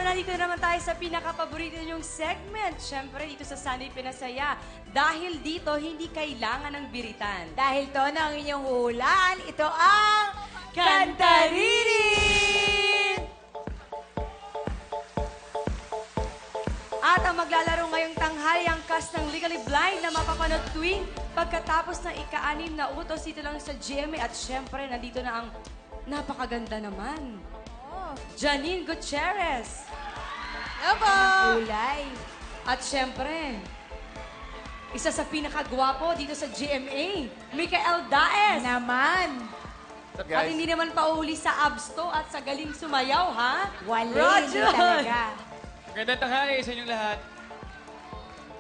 nandito naman tayo sa pinaka-paborito niyong segment. Siyempre, dito sa Sunday Pinasaya. Dahil dito, hindi kailangan ng biritan. Dahil to na ang inyong hulaan, ito ang Kantaririn! At ang maglalaro ngayong tanghali ang cast ng Legally Blind na mapapanood tuwing pagkatapos ng ika-6 na utos dito lang sa GMA. At siyempre, nandito na ang napakaganda naman. Janine Gutierrez. Hello! Kulay. At siyempre, isa sa pinakagwapo dito sa GMA, Michael Daes. Naman. What's up, At guys? hindi naman pauli sa abs to at sa galing sumayaw, ha? Wala, hindi talaga. Magandang tanghali sa inyong lahat.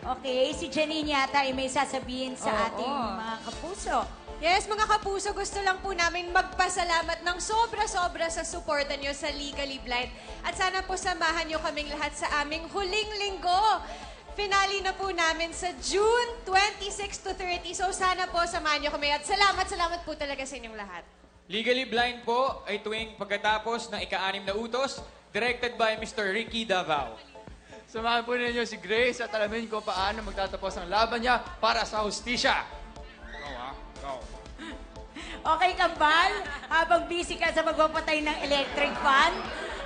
Okay, si Janine yata ay may sasabihin sa Oo. ating mga kapuso. Yes, mga kapuso, gusto lang po namin magpasalamat ng sobra-sobra sa suporta nyo sa Legally Blind. At sana po samahan nyo kaming lahat sa aming huling linggo. Finale na po namin sa June 26 to 30. So sana po samahan nyo kami. At salamat po talaga sa inyong lahat. Legally Blind po ay tuwing pagkatapos ng ika-6 na utos, directed by Mr. Ricky Davao. Samahan po ninyo si Grace at alamin kung paano magtatapos ang laban niya para sa hustisya. Go, ha? Go. Okay, Kambal, habang busy ka sa magpapatay ng electric fan,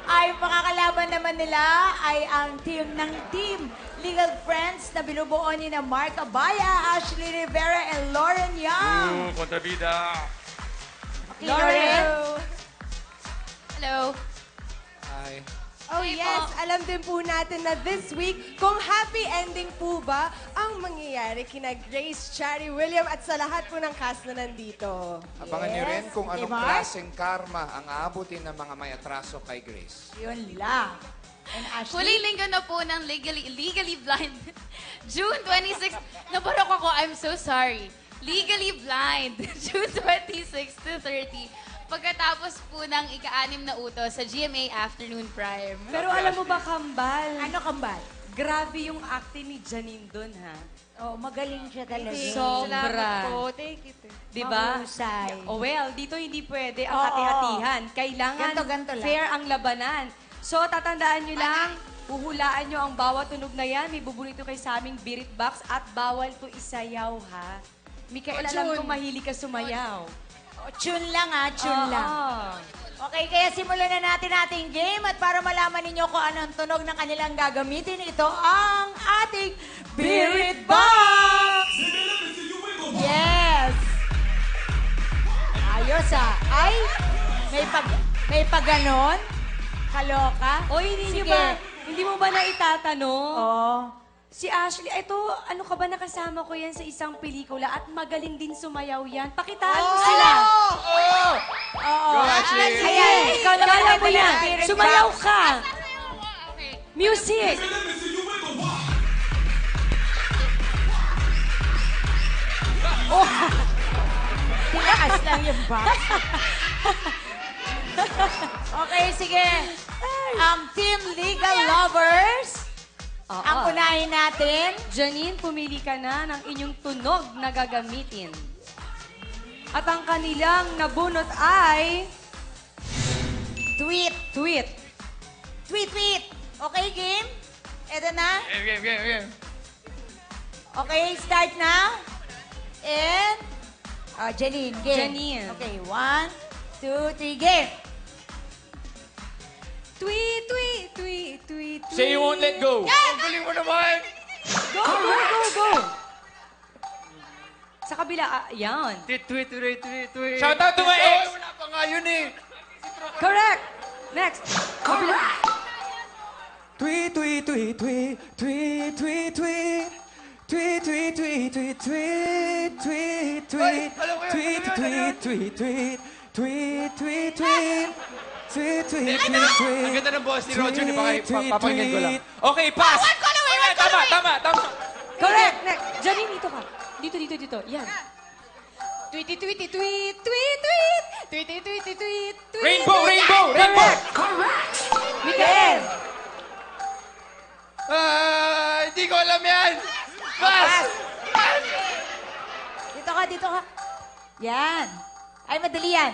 ay makakalaban naman nila ay ang team ng Team Legal Friends na binubuo ni na Mark Abaya, Ashley Rivera, and Lauren Young. Kontrabida. Okay, Lauren. Hello. Hi. Oh yes, alam din po natin na this week, kung happy ending po ba ang mangyayari kina Grace, Chari, William at sa lahat po ng cast na nandito. Abangan niyo rin kung Okay, anong Mark? klaseng karma ang aabutin ng mga may atraso kay Grace. Yun lang. And Ashley? Huling linggo na po ng Legally Blind. June 26. Nabarok ako, I'm so sorry. Legally Blind. June 26 to 30. Pagkatapos po ng ika-6 na utos sa GMA Afternoon Prime. Pero alam mo ba, Kambal? Ano, Kambal? Grabe yung acting ni Janine dun, ha? Oh, magaling siya talaga. Sobra. Salamat po. Take it. Diba? Mahusay. Oh, well, dito hindi pwede ang Oo. hati-hatihan. Kailangan Ganto lang. fair ang labanan. So, tatandaan nyo lang, huhulaan nyo ang bawat tunog na yan. May bubulito kayo sa aming Birit Box at bawal to isayaw, ha? Mikael, alam ko mahilig ka sumayaw. Oh, tune lang, ha? Tune Oo. lang. Okay, kaya simulan na natin ating game at para malaman ninyo kung anong tunog na kanilang gagamitin, ito ang ating Birit Box! Yes! Ayos, ha? Ay, may pag-ganon? Kaloka? O, Sige. hindi mo ba na itatanong? Oo. Si Ashley, ito, ano ka ba nakasama ko yan sa isang pelikula at magaling din sumayaw yan. Pakitaan mo sila. Oo. Go, Ashley. Ayan, ikaw naman Kaya ang mo yan. Birit Sumayaw Box. ka. Okay. Music. Tinaas lang yung box. Okay, sige. Ang Team Legal Lovers, ang unahin natin. Janine, pumili ka na ng inyong tunog na gagamitin. At ang kanilang nabunot ay... Tweet. Tweet. Tweet, tweet. Okay, game? Eto na? Game. Okay, start now. And... Janine, game. Janine. Okay, 1, 2, 3, game. Tweet, tweet, tweet, tweet, tweet. Say you won't let go. Ang galing mo naman! Go, go, go, go. Sa kabila, yan. Tweet. Shout out to my ex! Oh, wala pa nga yun eh! Correct. Next. Kabila. Tweet, tweet, tweet, tweet, tweet, tweet, tweet. Tweet, tweet, tweet, tweet, tweet, tweet, tweet, alam ko yan, tweet, alam ko yan, tweet, tweet, tweet, tweet, tweet, tweet, tweet, tweet, Ang tweet, ganda ng boss ni Roger, di ba? Papakinggan ko lang. Okay, pass! Tama. Correct. Next. Janine, dito ka. Dito. Yan. Tweety, tweety, tweet, tweet, tweet. Tweety, tweety, tweet, tweet. Rainbow! Mikael. Hindi ko alam yan! Pass! Dito ka. Yan. Ay, madali yan.